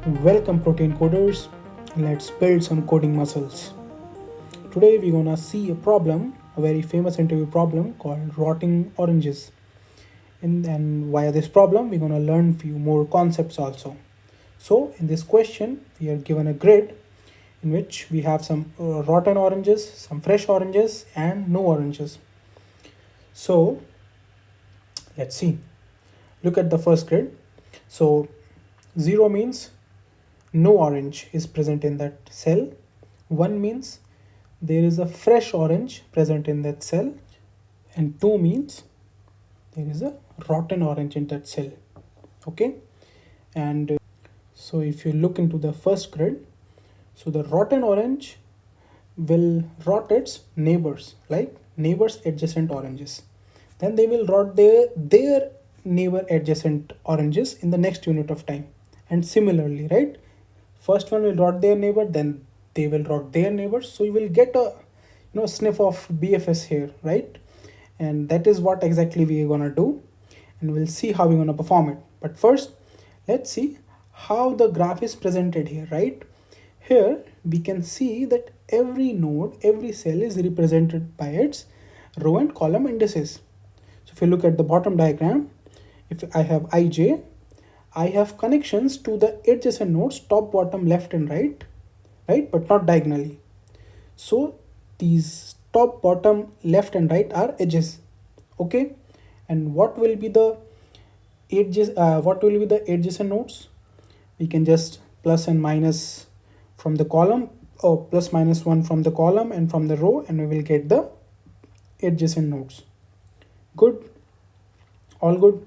Welcome protein coders, let's build some coding muscles. Today we're gonna see a problem, a very famous interview problem called rotting oranges. And via this problem we're gonna learn few more concepts also. So in this question we are given a grid in which we have some rotten oranges, some fresh oranges and no oranges. So let's see. Look at the first grid. So 0 means no orange is present in that cell. 1 means there is a fresh orange present in that cell, and 2 means there is a rotten orange in that cell. Okay, and so if you look into the first grid, so the rotten orange will rot its neighbors, like neighbors adjacent oranges. Then they will rot their neighbor adjacent oranges in the next unit of time. And similarly, right? First one will rot their neighbor, then they will rot their neighbors. So you will get a sniff of BFS here, right? And that is what exactly we are gonna do, and we'll see how we're gonna perform it. But first, let's see how the graph is presented here, right? Here we can see that every node, every cell is represented by its row and column indices. So if you look at the bottom diagram, if I have ij, I have connections to the adjacent nodes top, bottom, left and right, but not diagonally. So these top, bottom, left and right are edges. Okay, and what will be the edges? What will be the adjacent nodes? We can just plus and minus from the column, or plus minus 1 from the column and from the row, and we will get the adjacent nodes. Good, all good.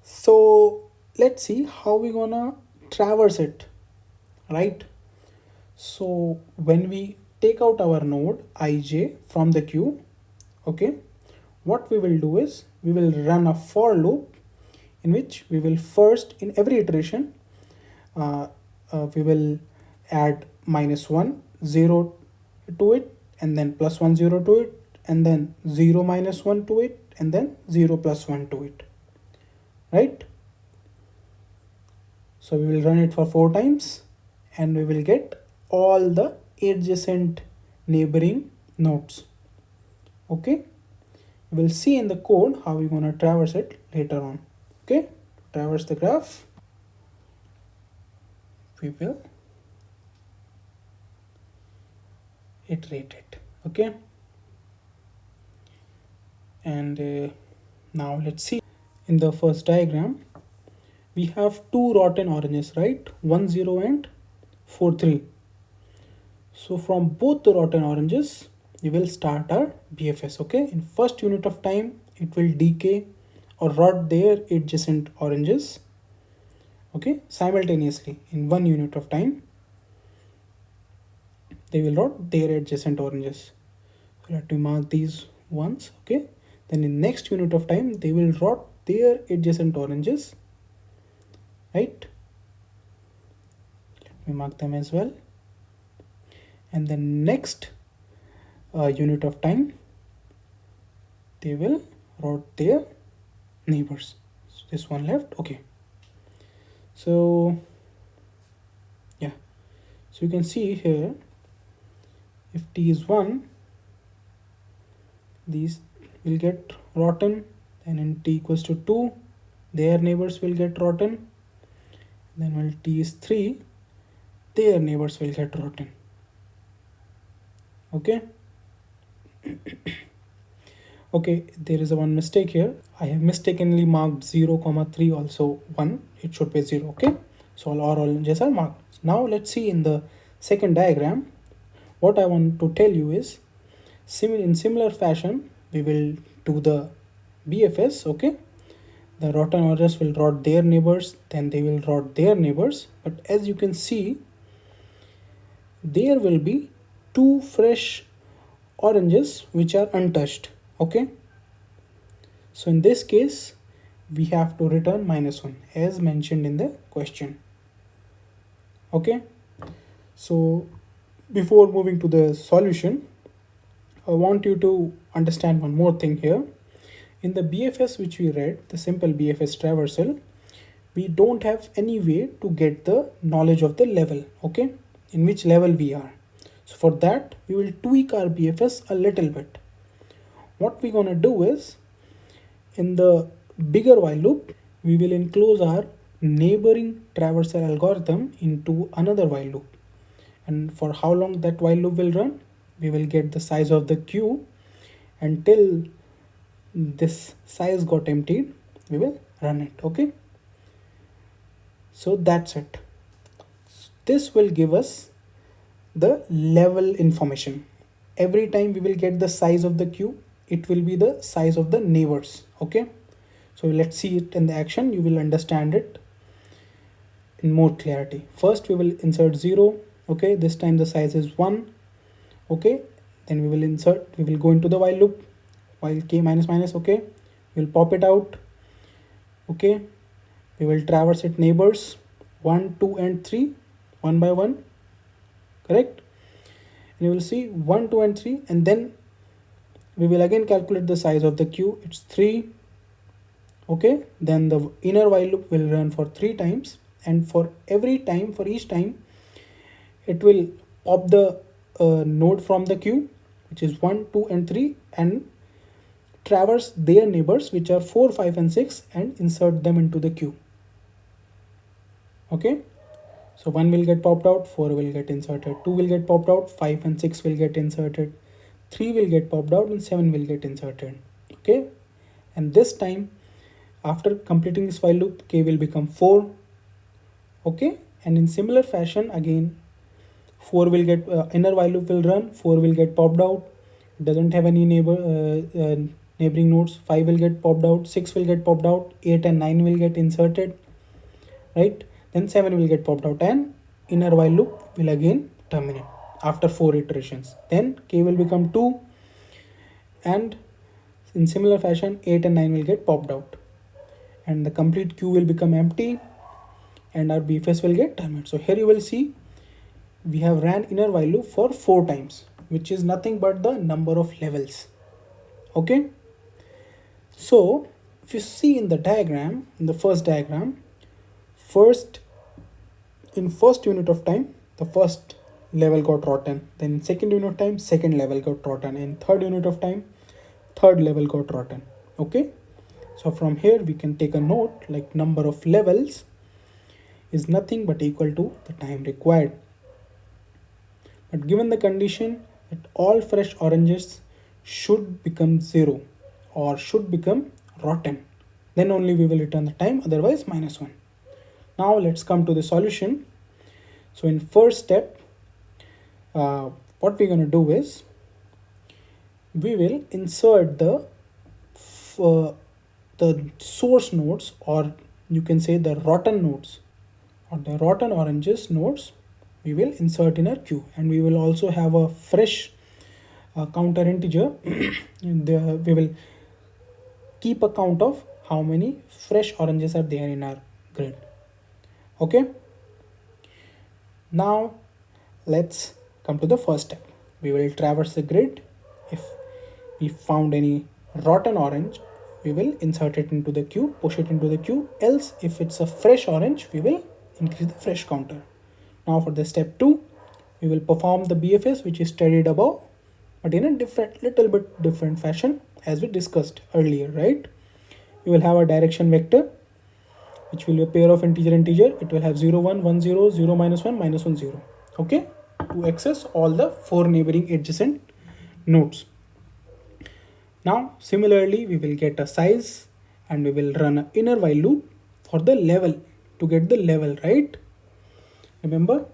So let's see how we gonna traverse it, right? So when we take out our node ij from the queue, okay, what we will do is we will run a for loop in which we will first, in every iteration, we will add -1 0 to it, and then +1 0 to it, and then 0 -1 to it, and then 0 +1 to it, right? So we will run it for 4 times and we will get all the adjacent neighboring nodes. Okay, we'll see in the code how we're going to traverse it later on. Okay, traverse the graph, we will iterate it. Okay, and now let's see. In the first diagram we have two rotten oranges, right? 1 0 and 4 3. So from both the rotten oranges we will start our BFS. Okay, in first unit of time it will decay or rot their adjacent oranges, okay, simultaneously. In 1 unit of time they will rot their adjacent oranges. So let me mark these ones. Okay, then in next unit of time they will rot their adjacent oranges, right? Let me mark them as well. And the next unit of time they will rot their neighbors. So this one left. Okay, so yeah, so you can see here, if t is 1, these will get rotten, and in t equals to 2 their neighbors will get rotten, then when t is 3 their neighbors will get rotten. Okay. Okay, there is a one mistake here. I have mistakenly marked 0 comma 3 also 1. It should be 0. Okay, so all oranges are marked. Now let's see in the second diagram. What I want to tell you is, in similar fashion we will do the BFS. Okay, the rotten oranges will rot their neighbors, then they will rot their neighbors. But as you can see, there will be two fresh oranges which are untouched. Okay, so in this case we have to return -1 as mentioned in the question. Okay, so before moving to the solution, I want you to understand one more thing here. In the BFS which we read, the simple BFS traversal, we don't have any way to get the knowledge of the level, okay, in which level we are. So for that we will tweak our BFS a little bit. What we're gonna do is, in the bigger while loop, we will enclose our neighboring traversal algorithm into another while loop. And for how long that while loop will run, we will get the size of the queue until this size got emptied, we will run it, okay. So that's it. This will give us the level information. Every time we will get the size of the queue, it will be the size of the neighbors, okay. So let's see it in the action. You will understand it in more clarity. First we will insert 0, okay, this time the size is 1, okay. Then we will go into the while loop, while k minus minus, okay. We'll pop it out, okay. We will traverse it neighbors 1, 2 and 3 one by one, correct. And you will see 1, 2 and 3, and then we will again calculate the size of the queue, it's 3, okay. Then the inner while loop will run for 3 times, and for each time it will pop the node from the queue, which is 1, 2 and 3, and traverse their neighbors, which are 4, 5 and 6, and insert them into the queue, okay. So 1 will get popped out, 4 will get inserted, 2 will get popped out, 5 and 6 will get inserted, 3 will get popped out, and 7 will get inserted, okay. And this time, after completing this while loop, k will become 4, okay. And in similar fashion again, 4 will get inner while loop will run, 4 will get popped out, it doesn't have any neighboring nodes, 5 will get popped out, 6 will get popped out, 8 and 9 will get inserted, right. Then 7 will get popped out, and inner while loop will again terminate after 4 iterations. Then k will become 2, and in similar fashion 8 and 9 will get popped out, and the complete queue will become empty, and our BFS will get terminated. So here you will see we have ran inner while loop for 4 times, which is nothing but the number of levels, okay. So if you see in the diagram, in the first diagram, in first unit of time the first level got rotten, then second unit of time second level got rotten, and third unit of time third level got rotten, okay. So from here we can take a note like number of levels is nothing but equal to the time required. But given the condition that all fresh oranges should become 0 or should become rotten, then only we will return the time, otherwise -1. Now let's come to the solution. So in first step, what we're going to do is we will insert the source nodes, or you can say the rotten nodes or the rotten oranges nodes, we will insert in our queue, and we will also have a fresh counter integer. We will keep a count of how many fresh oranges are there in our grid, okay. Now let's come to the first step. We will traverse the grid. If we found any rotten orange, we will insert it into the queue, push it into the queue. Else, if it's a fresh orange, we will increase the fresh counter. Now for the step 2, we will perform the BFS, which is studied above, but in a little bit different fashion, as we discussed earlier, right? We will have a direction vector, which will be a pair of integer. It will have 0, 1, 1, 0, 0, minus 1, minus 1, 0, okay, to access all the 4 neighboring adjacent nodes. Now similarly we will get a size, and we will run an inner while loop for the level to get the level, right? Remember,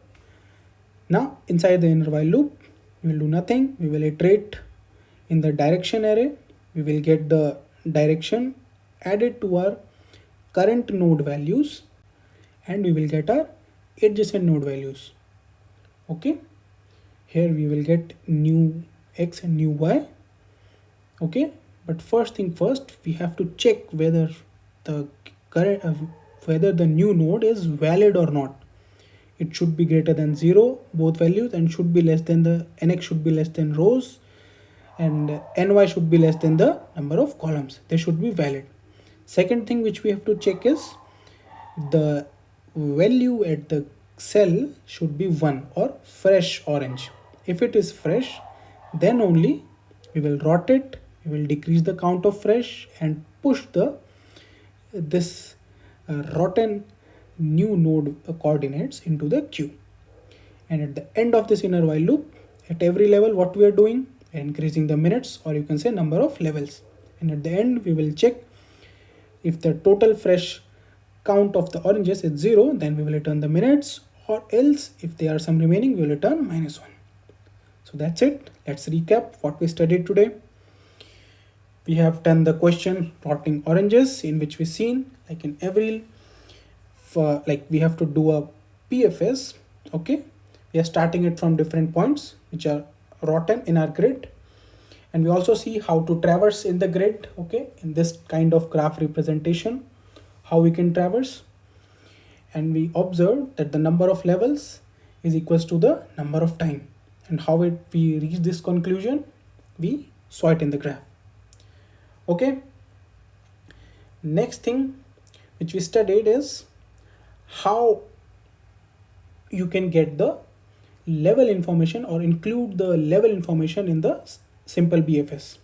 now inside the inner while loop we will do nothing. We will iterate in the direction array. We will get the direction added to our current node values, and we will get our adjacent node values, okay. Here we will get new x and new y, okay. But first thing first, we have to check whether the current whether the new node is valid or not. It should be greater than 0, both values, and should be less than the nx should be less than rows, and ny should be less than the number of columns. They should be valid. Second thing which we have to check is the value at the cell should be 1 or fresh orange. If it is fresh, then only we will rot it, we will decrease the count of fresh and push this rotten new node coordinates into the queue. And at the end of this inner while loop, at every level what we are doing, increasing the minutes, or you can say number of levels. And at the end we will check if the total fresh count of the oranges is 0, then we will return the minutes, or else if there are some remaining we will return -1. So that's it. Let's recap what we studied today. We have done the question plotting oranges, in which we seen like in every like we have to do a BFS. Okay, we are starting it from different points which are rotten in our grid, and we also see how to traverse in the grid. Okay, in this kind of graph representation, how we can traverse, and we observe that the number of levels is equals to the number of time. And how we reach this conclusion, we saw it in the graph. Okay, next thing which we studied is how you can get the level information or include the level information in the simple BFS.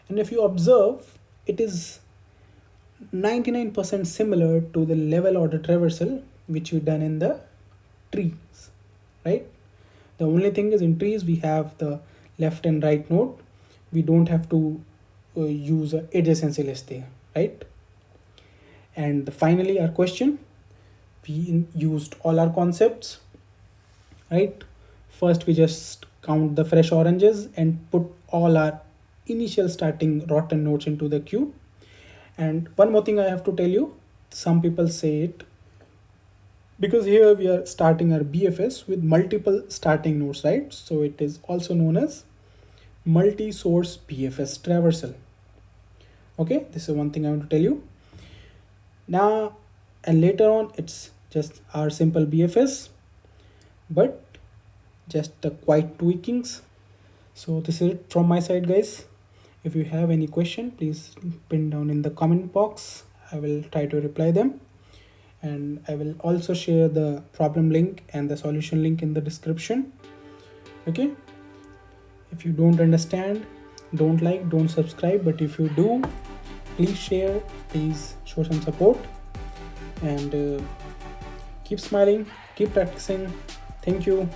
And if you observe, it is 99% similar to the level order traversal which we done in the trees, right? The only thing is in trees we have the left and right node. We don't have to use a adjacency list there, right? And finally our question, we used all our concepts, right? First we just count the fresh oranges and put all our initial starting rotten nodes into the queue. And one more thing I have to tell you, some people say it, because here we are starting our BFS with multiple starting nodes, right? So it is also known as multi-source BFS traversal. Okay, this is one thing I want to tell you. Now and later on it's just our simple BFS, but just the quite tweakings. So this is it from my side, guys. If you have any question, please pin down in the comment box. I will try to reply them, and I will also share the problem link and the solution link in the description. Okay, if you don't understand, don't like, don't subscribe, but if you do, please share, please show some support, and keep smiling, keep practicing. Thank you.